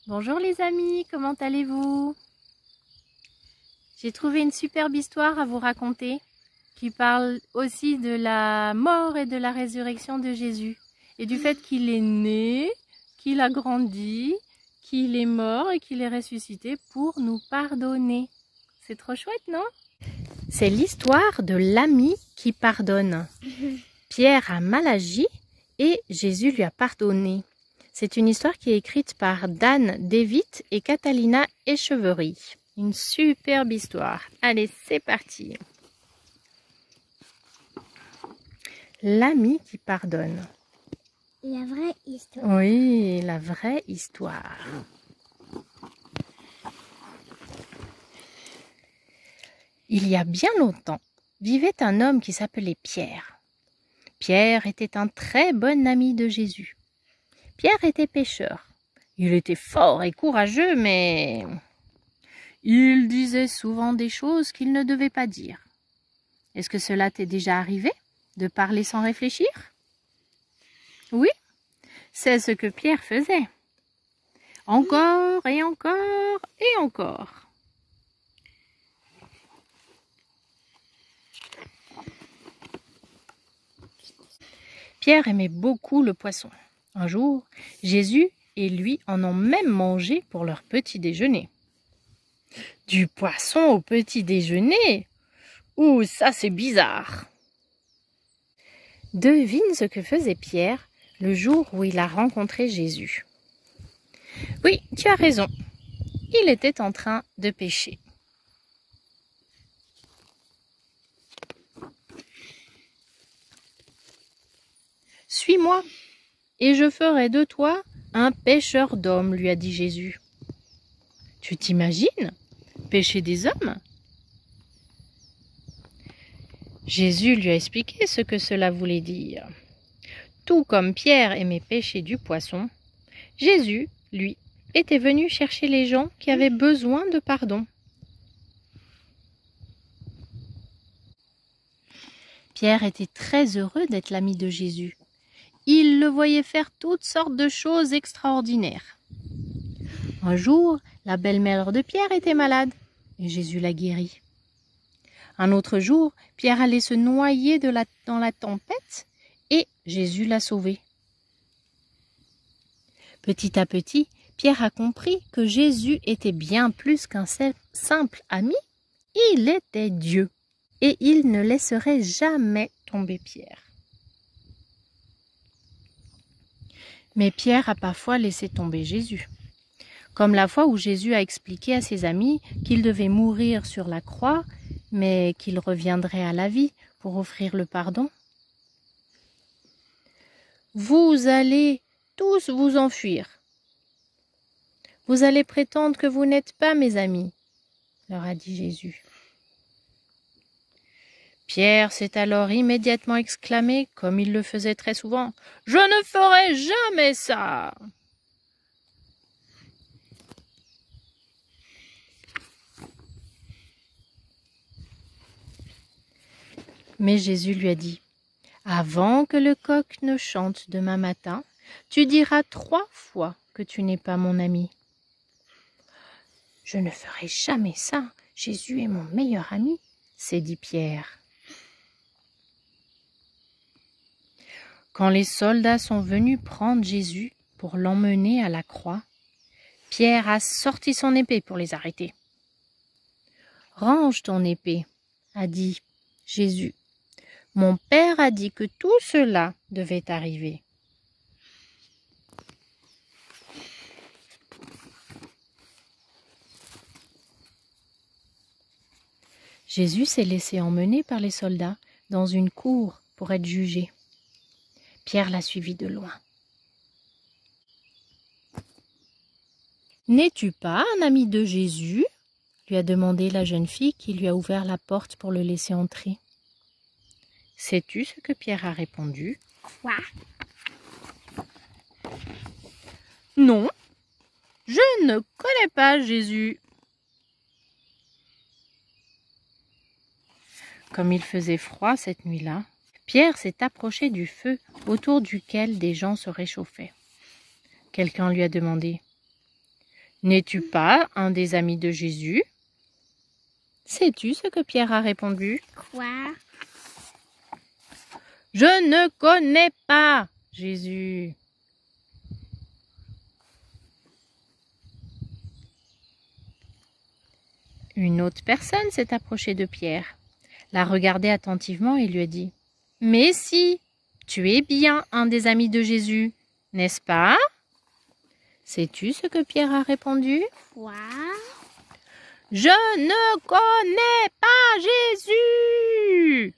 Bonjour les amis, comment allez-vous? J'ai trouvé une superbe histoire à vous raconter qui parle aussi de la mort et de la résurrection de Jésus et du fait qu'il est né, qu'il a grandi, qu'il est mort et qu'il est ressuscité pour nous pardonner. C'est trop chouette, non? C'est l'histoire de l'ami qui pardonne. Pierre a mal agi et Jésus lui a pardonné. C'est une histoire qui est écrite par Dan Devitt et Catalina Echeverry. Une superbe histoire. Allez, c'est parti. L'ami qui pardonne. La vraie histoire. Oui, la vraie histoire. Il y a bien longtemps, vivait un homme qui s'appelait Pierre. Pierre était un très bon ami de Jésus. Pierre était pêcheur. Il était fort et courageux, mais il disait souvent des choses qu'il ne devait pas dire. Est-ce que cela t'est déjà arrivé, de parler sans réfléchir? Oui, c'est ce que Pierre faisait. Encore et encore et encore. Pierre aimait beaucoup le poisson. Un jour, Jésus et lui en ont même mangé pour leur petit déjeuner. Du poisson au petit déjeuner? Ouh, ça c'est bizarre! Devine ce que faisait Pierre le jour où il a rencontré Jésus. Oui, tu as raison. Il était en train de pêcher. Suis-moi, et je ferai de toi un pêcheur d'hommes, lui a dit Jésus. Tu t'imagines, pêcher des hommes? Jésus lui a expliqué ce que cela voulait dire. Tout comme Pierre aimait pêcher du poisson, Jésus, lui, était venu chercher les gens qui avaient besoin de pardon. Pierre était très heureux d'être l'ami de Jésus. Il le voyait faire toutes sortes de choses extraordinaires. Un jour, la belle-mère de Pierre était malade et Jésus la guérit. Un autre jour, Pierre allait se noyer dans la tempête et Jésus l'a sauvé. Petit à petit, Pierre a compris que Jésus était bien plus qu'un simple ami. Il était Dieu et il ne laisserait jamais tomber Pierre. Mais Pierre a parfois laissé tomber Jésus. Comme la fois où Jésus a expliqué à ses amis qu'il devait mourir sur la croix, mais qu'il reviendrait à la vie pour offrir le pardon. Vous allez tous vous enfuir. Vous allez prétendre que vous n'êtes pas mes amis, leur a dit Jésus. Pierre s'est alors immédiatement exclamé, comme il le faisait très souvent, « Je ne ferai jamais ça !» Mais Jésus lui a dit, « Avant que le coq ne chante demain matin, tu diras 3 fois que tu n'es pas mon ami. » « Je ne ferai jamais ça, Jésus est mon meilleur ami, » s'est dit Pierre. Quand les soldats sont venus prendre Jésus pour l'emmener à la croix, Pierre a sorti son épée pour les arrêter. « Range ton épée, » a dit Jésus. « Mon Père a dit que tout cela devait arriver. » Jésus s'est laissé emmener par les soldats dans une cour pour être jugé. Pierre l'a suivi de loin. « N'es-tu pas un ami de Jésus ?» lui a demandé la jeune fille qui lui a ouvert la porte pour le laisser entrer. Sais-tu ce que Pierre a répondu? Quoi? Non, je ne connais pas Jésus. Comme il faisait froid cette nuit-là, Pierre s'est approché du feu autour duquel des gens se réchauffaient. Quelqu'un lui a demandé N'es-tu pas un des amis de Jésus? Sais-tu ce que Pierre a répondu? Quoi? Je ne connais pas Jésus. Une autre personne s'est approchée de Pierre, l'a regardé attentivement et lui a dit « Mais si, tu es bien un des amis de Jésus, n'est-ce pas ?» Sais-tu ce que Pierre a répondu? Quoi? Je ne connais pas Jésus.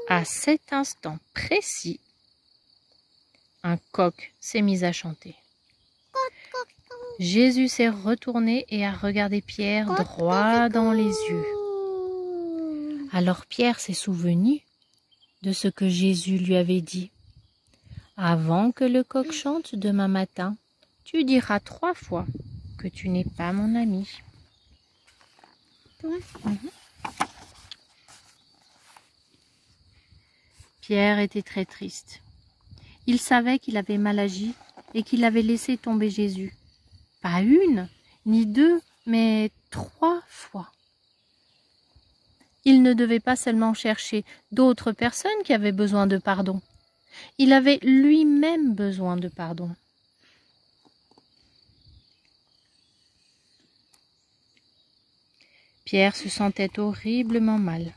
À cet instant précis, un coq s'est mis à chanter. Jésus s'est retourné et a regardé Pierre droit dans les yeux. Alors Pierre s'est souvenu de ce que Jésus lui avait dit. Avant que le coq chante demain matin, tu diras 3 fois que tu n'es pas mon ami. Pierre était très triste. Il savait qu'il avait mal agi et qu'il avait laissé tomber Jésus. Pas 1, ni 2, mais 3 fois. Il ne devait pas seulement chercher d'autres personnes qui avaient besoin de pardon. Il avait lui-même besoin de pardon. Pierre se sentait horriblement mal.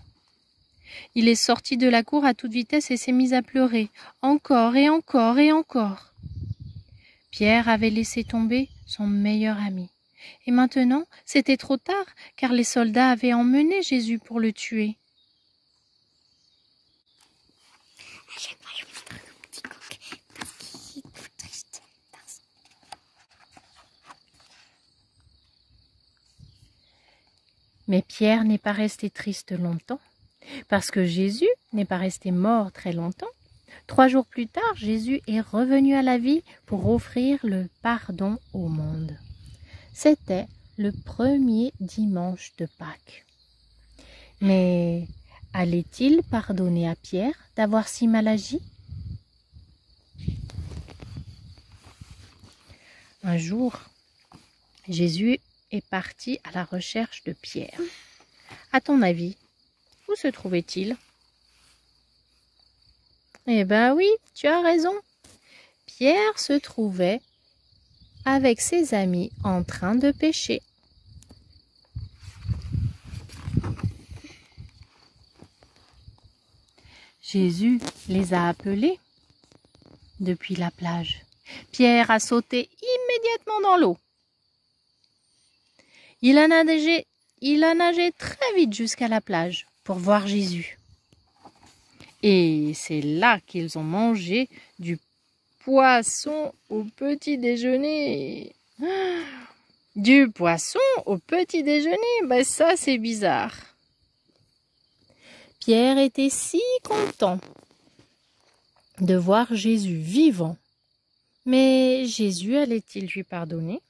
Il est sorti de la cour à toute vitesse et s'est mis à pleurer, encore et encore et encore. Pierre avait laissé tomber son meilleur ami. Et maintenant, c'était trop tard, car les soldats avaient emmené Jésus pour le tuer. À chaque fois, je montre un petit coq parce qu'il est tout triste. Mais Pierre n'est pas resté triste longtemps, parce que Jésus n'est pas resté mort très longtemps. 3 jours plus tard, Jésus est revenu à la vie pour offrir le pardon au monde. C'était le premier dimanche de Pâques. Mais allait-il pardonner à Pierre d'avoir si mal agi? Un jour, Jésus est parti à la recherche de Pierre. À ton avis, où se trouvait-il? Eh ben oui, tu as raison. Pierre se trouvait avec ses amis en train de pêcher. Jésus les a appelés depuis la plage. Pierre a sauté immédiatement dans l'eau. Il a nagé très vite jusqu'à la plage pour voir Jésus. Et c'est là qu'ils ont mangé du poisson au petit déjeuner. Du poisson au petit déjeuner, ben ça c'est bizarre. Pierre était si content de voir Jésus vivant. Mais Jésus allait-il lui pardonner?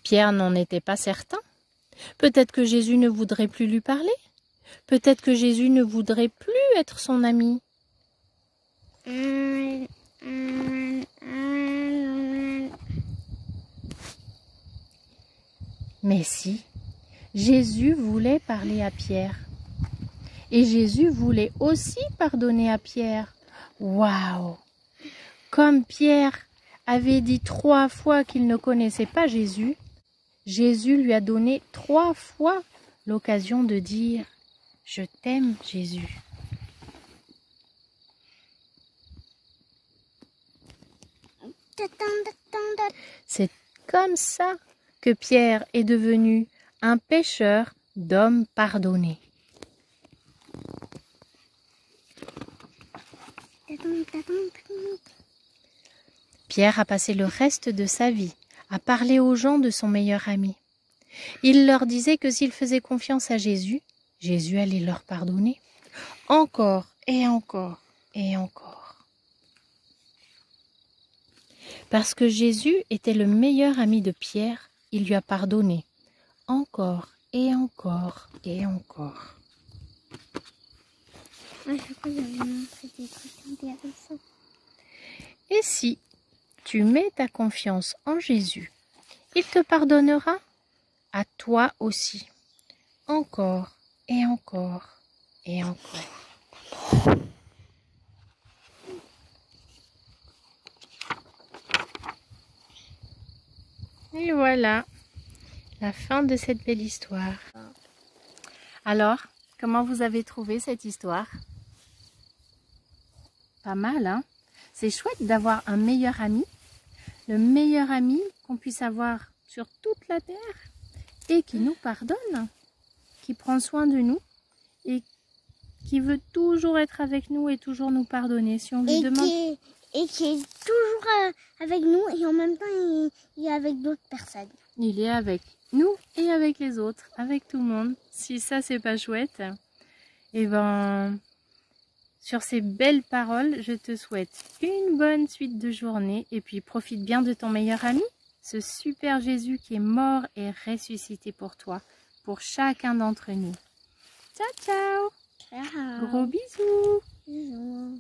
Pierre n'en était pas certain. Peut-être que Jésus ne voudrait plus lui parler. Peut-être que Jésus ne voudrait plus être son ami. Mais si, Jésus voulait parler à Pierre. Et Jésus voulait aussi pardonner à Pierre. Waouh! Comme Pierre avait dit 3 fois qu'il ne connaissait pas Jésus, Jésus lui a donné 3 fois l'occasion de dire « Je t'aime, Jésus ». C'est comme ça que Pierre est devenu un pêcheur d'hommes pardonnés. Pierre a passé le reste de sa vie à parler aux gens de son meilleur ami. Il leur disait que s'ils faisaient confiance à Jésus, Jésus allait leur pardonner. Encore et encore et encore. Parce que Jésus était le meilleur ami de Pierre, il lui a pardonné. Encore et encore et encore. À chaque fois, j'avais montré des trucs intéressants. Et si tu mets ta confiance en Jésus, il te pardonnera à toi aussi, encore et encore et encore. Et voilà, la fin de cette belle histoire. Alors, comment vous avez trouvé cette histoire? Pas mal, hein? C'est chouette d'avoir un meilleur ami, le meilleur ami qu'on puisse avoir sur toute la terre et qui nous pardonne, qui prend soin de nous et qui veut toujours être avec nous et toujours nous pardonner si on lui demande. Et qui est toujours avec nous et en même temps il est avec d'autres personnes. Il est avec nous et avec les autres, avec tout le monde. Si ça c'est pas chouette, et ben sur ces belles paroles, je te souhaite une bonne suite de journée et puis profite bien de ton meilleur ami, ce super Jésus qui est mort et ressuscité pour toi, pour chacun d'entre nous. Ciao ciao. Ciao. Gros bisous. Bisous.